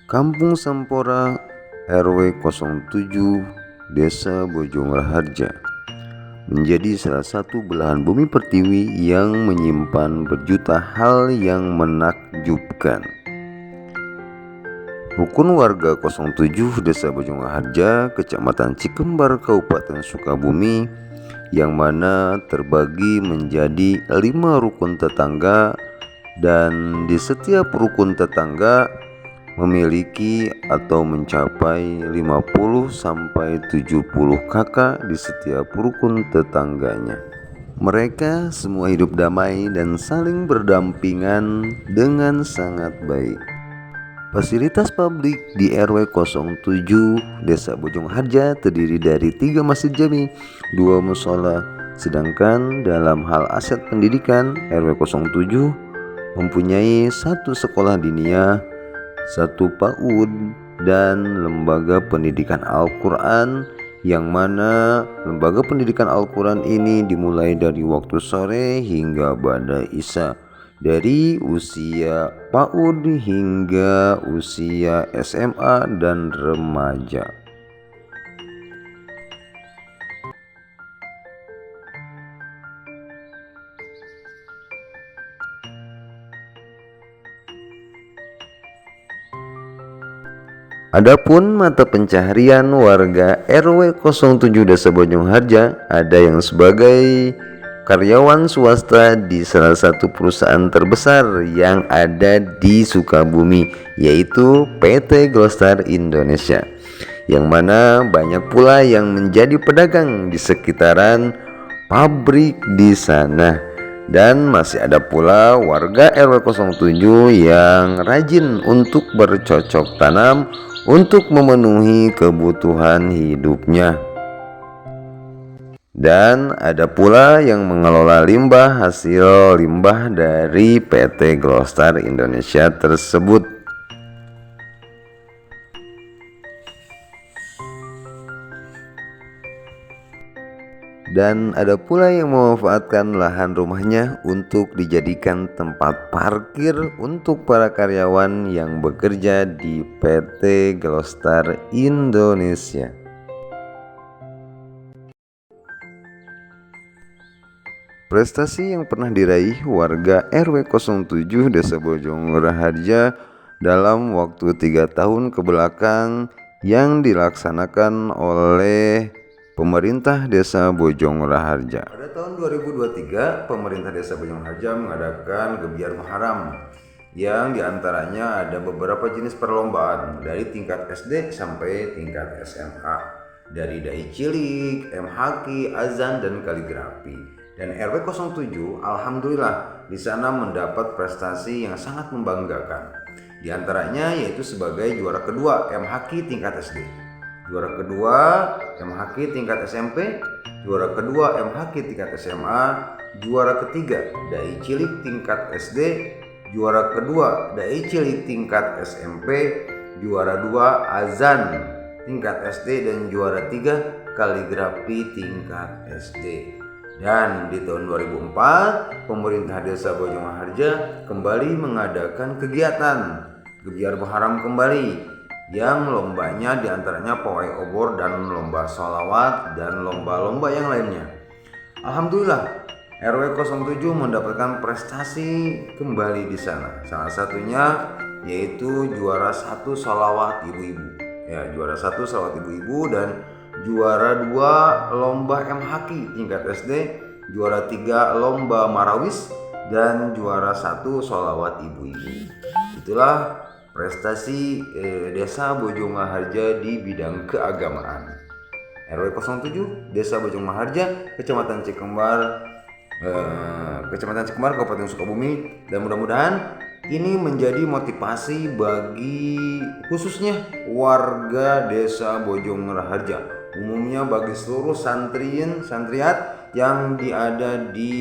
Kampung Sampora RW 07 Desa Bojong Raharja menjadi salah satu belahan bumi pertiwi yang menyimpan berjuta hal yang menakjubkan. Rukun warga 07 Desa Bojong Raharja, Kecamatan Cikembar, Kabupaten Sukabumi, yang mana terbagi menjadi 5 rukun tetangga, dan di setiap rukun tetangga memiliki atau mencapai 50 sampai 70 kakak di setiap rukun tetangganya. Mereka semua hidup damai dan saling berdampingan dengan sangat baik. Fasilitas publik di RW 07 Desa Bojong Harja terdiri dari 3 masjid jami, 2 musola, sedangkan dalam hal aset pendidikan RW 07 mempunyai 1 sekolah diniyah, 1 PAUD, dan lembaga pendidikan Al-Quran, yang mana lembaga pendidikan Al-Quran ini dimulai dari waktu sore hingga ba'da isya, dari usia PAUD hingga usia SMA dan remaja. Adapun mata pencaharian warga RW 07 Desa Bojong Harja, ada yang sebagai karyawan swasta di salah satu perusahaan terbesar yang ada di Sukabumi, yaitu PT Glostar Indonesia, yang mana banyak pula yang menjadi pedagang di sekitaran pabrik di sana. Dan masih ada pula warga RW 07 yang rajin untuk bercocok tanam untuk memenuhi kebutuhan hidupnya. Dan ada pula yang mengelola limbah hasil limbah dari PT Glostar Indonesia tersebut. Dan ada pula yang memanfaatkan lahan rumahnya untuk dijadikan tempat parkir untuk para karyawan yang bekerja di PT Glostar Indonesia. Prestasi yang pernah diraih warga RW 07 Desa Bojong Raharja dalam waktu 3 tahun kebelakang yang dilaksanakan oleh pemerintah Desa Bojong Raharja. Pada tahun 2023, pemerintah Desa Bojong Raharja mengadakan Gebiar Muharram, yang diantaranya ada beberapa jenis perlombaan dari tingkat SD sampai tingkat SMA, dari dai cilik, MHQ, azan, dan kaligrafi. Dan RW 07 alhamdulillah di sana mendapat prestasi yang sangat membanggakan. Di antaranya yaitu sebagai juara kedua MHQ tingkat SD, juara kedua MHQ tingkat SMP, juara kedua MHQ tingkat SMA, juara ketiga dai cilik tingkat SD, juara kedua dai cilik tingkat SMP, juara 2 azan tingkat SD, dan juara 3 kaligrafi tingkat SD. Dan di tahun 2004, pemerintah Desa Bojong Raharja kembali mengadakan kegiatan Gebiar Muharram kembali, yang lombanya diantaranya pawai obor dan lomba sholawat dan lomba-lomba yang lainnya. Alhamdulillah RW 07 mendapatkan prestasi kembali di sana. Salah satunya yaitu juara 1 sholawat ibu-ibu. Ya, juara 1 sholawat ibu-ibu, dan juara 2 lomba MHQ tingkat SD, juara 3 lomba marawis, dan juara 1 sholawat ibu-ibu. Itulah prestasi Desa Bojong Raharja di bidang keagamaan. RW 07 Desa Bojong Raharja, Kecamatan Cikembar, Kabupaten Sukabumi. Dan mudah-mudahan ini menjadi motivasi bagi khususnya warga Desa Bojong Raharja, umumnya bagi seluruh santriat yang ada di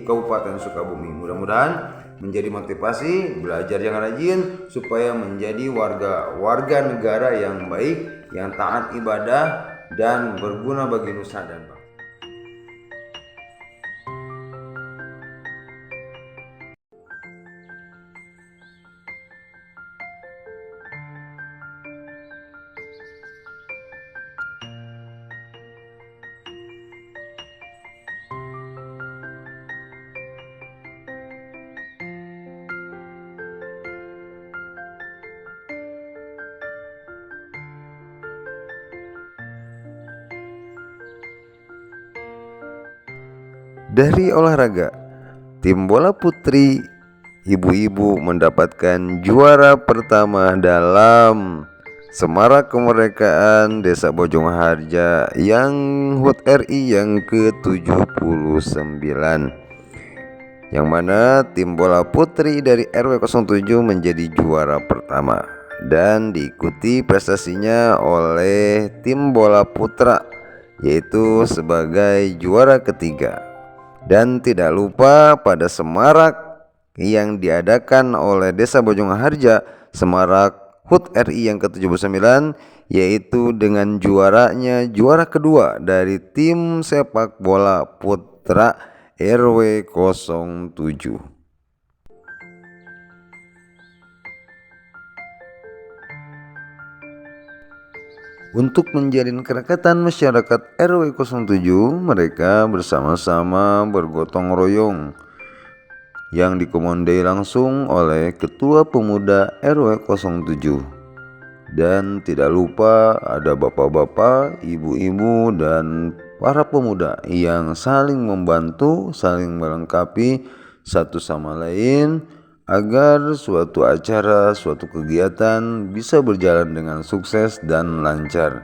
Kabupaten Sukabumi. Mudah-mudahan menjadi motivasi belajar yang rajin supaya menjadi warga negara yang baik, yang taat ibadah, dan berguna bagi nusa dan bangsa. Dari olahraga, tim bola putri ibu-ibu mendapatkan juara pertama dalam Semarak Kemerdekaan Desa Bojongharja yang HUT RI yang ke-79, yang mana tim bola putri dari RW 07 menjadi juara pertama dan diikuti prestasinya oleh tim bola putra yaitu sebagai juara ketiga. Dan tidak lupa pada semarak yang diadakan oleh Desa Bojongharja, semarak HUT RI yang ke-79, yaitu dengan juaranya juara kedua dari tim sepak bola putra RW 07. Untuk menjalin kerekatan masyarakat RW 07, mereka bersama-sama bergotong royong yang dikomandai langsung oleh Ketua Pemuda RW 07. Dan tidak lupa ada bapak-bapak, ibu-ibu, dan para pemuda yang saling membantu, saling melengkapi satu sama lain agar suatu acara, suatu kegiatan bisa berjalan dengan sukses dan lancar.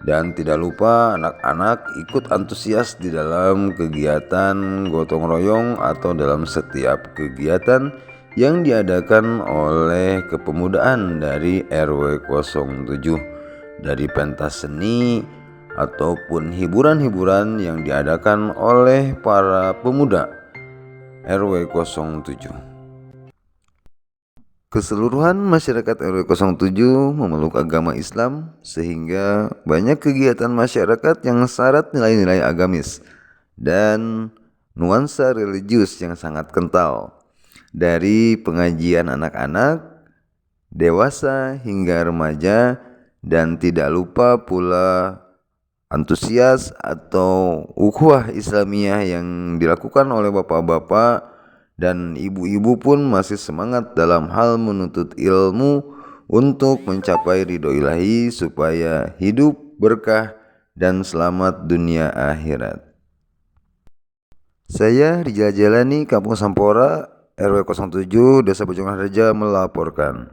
Dan tidak lupa anak-anak ikut antusias di dalam kegiatan gotong royong atau dalam setiap kegiatan yang diadakan oleh kepemudaan dari RW 07, dari pentas seni ataupun hiburan-hiburan yang diadakan oleh para pemuda RW 07. Keseluruhan masyarakat RW 07 memeluk agama Islam sehingga banyak kegiatan masyarakat yang syarat nilai-nilai agamis dan nuansa religius yang sangat kental, dari pengajian anak-anak, dewasa hingga remaja, dan tidak lupa pula antusias atau ukhuwah Islamiyah yang dilakukan oleh bapak-bapak dan ibu-ibu pun masih semangat dalam hal menuntut ilmu untuk mencapai ridho ilahi supaya hidup berkah dan selamat dunia akhirat. Saya Rijal Jalani, Kampung Sampora, RW 07, Desa Bojongharja melaporkan.